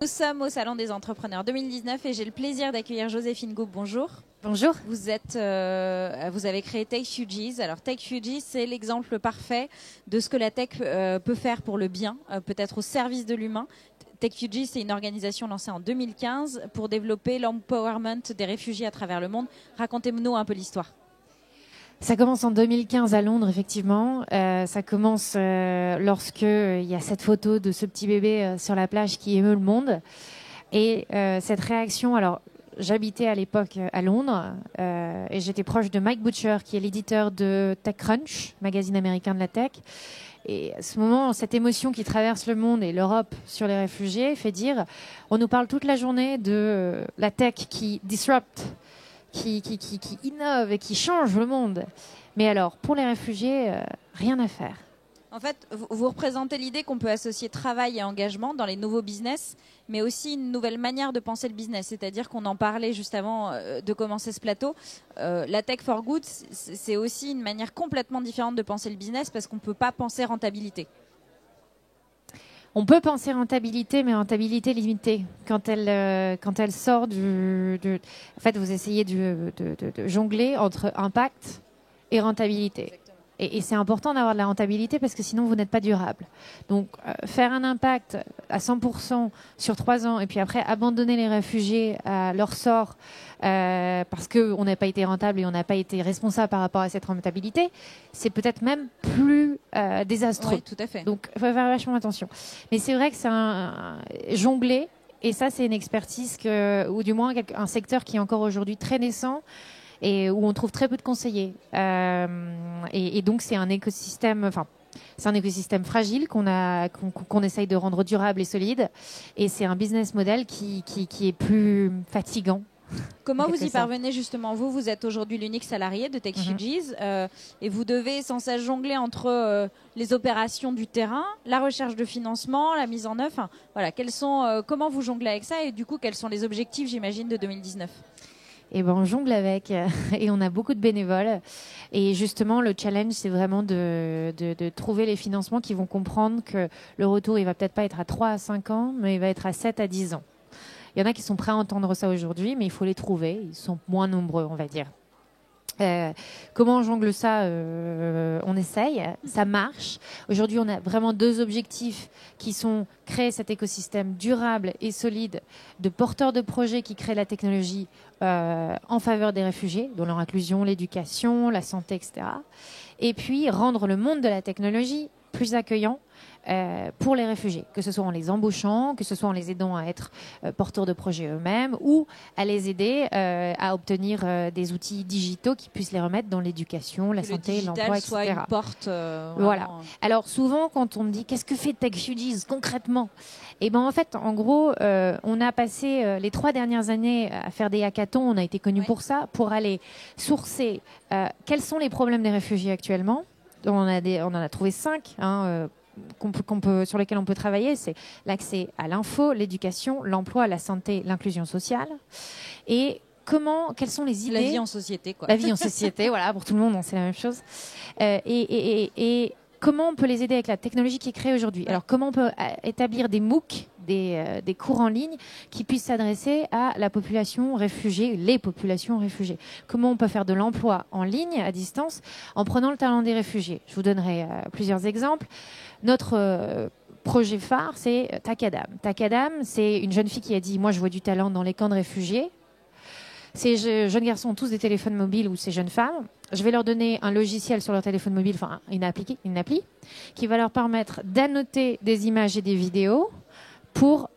sommes au Salon des Entrepreneurs 2019 et j'ai le plaisir d'accueillir Joséphine Goup. Bonjour. Bonjour. Vous avez créé TechFugees. Alors TechFugees, c'est l'exemple parfait de ce que la tech peut faire pour le bien, peut-être au service de l'humain. TechFugees, c'est une organisation lancée en 2015 pour développer l'empowerment des réfugiés à travers le monde. Racontez-nous un peu l'histoire. Ça commence en 2015 à Londres, effectivement. Ça commence lorsque il y a cette photo de ce petit bébé sur la plage qui émeut le monde. Et cette réaction, alors j'habitais à l'époque à Londres et j'étais proche de Mike Butcher, qui est l'éditeur de TechCrunch, magazine américain de la tech. Et à ce moment, cette émotion qui traverse le monde et l'Europe sur les réfugiés fait dire, on nous parle toute la journée de la tech qui disrupt, qui innove et qui change le monde. Mais alors, pour les réfugiés, rien à faire. En fait, vous représentez l'idée qu'on peut associer travail et engagement dans les nouveaux business, mais aussi une nouvelle manière de penser le business. C'est-à-dire qu'on en parlait juste avant de commencer ce plateau. La tech for good, c'est aussi une manière complètement différente de penser le business parce qu'on ne peut pas penser rentabilité. On peut penser rentabilité, mais rentabilité limitée. Quand elle sort En fait, vous essayez de jongler entre impact et rentabilité. Et c'est important d'avoir de la rentabilité parce que sinon, vous n'êtes pas durable. Donc, faire un impact à 100% sur 3 ans et puis après abandonner les réfugiés à leur sort parce qu'on n'a pas été rentable et on n'a pas été responsable par rapport à cette rentabilité, c'est peut-être même plus désastreux. Oui, tout à fait. Donc, il faut faire vachement attention. Mais c'est vrai que c'est un jongler, et ça, c'est une expertise ou du moins un secteur qui est encore aujourd'hui très naissant, et où on trouve très peu de conseillers. Et donc, c'est un écosystème, fragile qu'on essaye de rendre durable et solide. Et c'est un business model qui est plus fatigant. Comment vous y parvenez justement? Vous êtes aujourd'hui l'unique salarié de TechFugees et vous devez sans cesse jongler entre les opérations du terrain, la recherche de financement, la mise en œuvre. Enfin, voilà, comment vous jonglez avec ça et du coup, quels sont les objectifs, j'imagine, de 2019? Et ben on jongle avec et on a beaucoup de bénévoles. Et justement, le challenge, c'est vraiment de trouver les financements qui vont comprendre que le retour, il va peut-être pas être à 3 à 5 ans, mais il va être à 7 à 10 ans. Il y en a qui sont prêts à entendre ça aujourd'hui, mais il faut les trouver. Ils sont moins nombreux, on va dire. Comment on jongle ça? On essaye, ça marche. Aujourd'hui, on a vraiment 2 objectifs qui sont créer cet écosystème durable et solide de porteurs de projets qui créent la technologie en faveur des réfugiés, dont leur inclusion, l'éducation, la santé, etc. Et puis rendre le monde de la technologie plus accueillant pour les réfugiés, que ce soit en les embauchant, que ce soit en les aidant à être porteurs de projets eux-mêmes ou à les aider à obtenir des outils digitaux qui puissent les remettre dans l'éducation, la santé, l'emploi, etc. Soit une porte, voilà. Alors souvent, quand on me dit qu'est-ce que fait TechFugees concrètement, et ben en fait, en gros, on a passé les 3 dernières années à faire des hackathons. On a été connus pour ça, pour aller sourcer quels sont les problèmes des réfugiés actuellement. On en a trouvé 5 sur lesquels on peut travailler. C'est l'accès à l'info, l'éducation, l'emploi, la santé, l'inclusion sociale. Et quelles sont les idées? La vie en société, quoi. La vie en société, voilà, pour tout le monde, c'est la même chose. Et comment on peut les aider avec la technologie qui est créée aujourd'hui? Alors, comment on peut établir des MOOC, des cours en ligne qui puissent s'adresser à la population réfugiée, les populations réfugiées? Comment on peut faire de l'emploi en ligne, à distance, en prenant le talent des réfugiés? Je vous donnerai plusieurs exemples. Notre projet phare, c'est Takadam. Takadam, c'est une jeune fille qui a dit « Moi, je vois du talent dans les camps de réfugiés. Ces jeunes garçons ont tous des téléphones mobiles ou ces jeunes femmes. Je vais leur donner un logiciel sur leur téléphone mobile, enfin une appli, qui va leur permettre d'annoter des images et des vidéos pour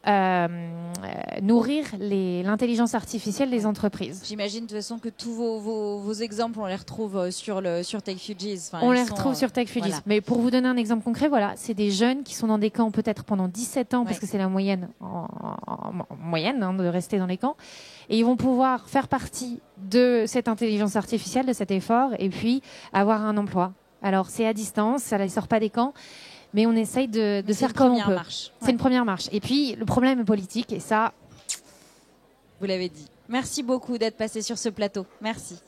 nourrir l'intelligence artificielle des entreprises. J'imagine de toute façon que tous vos exemples, on les retrouve sur TechFugees. Enfin, on les retrouve sur TechFugees. Voilà. Mais pour vous donner un exemple concret, voilà, c'est des jeunes qui sont dans des camps peut-être pendant 17 ans, parce que c'est la moyenne, en moyenne de rester dans les camps. Et ils vont pouvoir faire partie de cette intelligence artificielle, de cet effort, et puis avoir un emploi. Alors, c'est à distance, ça ne sort pas des camps. Mais on essaye de faire comme on peut. C'est une première marche. Et puis, le problème est politique. Et ça, vous l'avez dit. Merci beaucoup d'être passé sur ce plateau. Merci.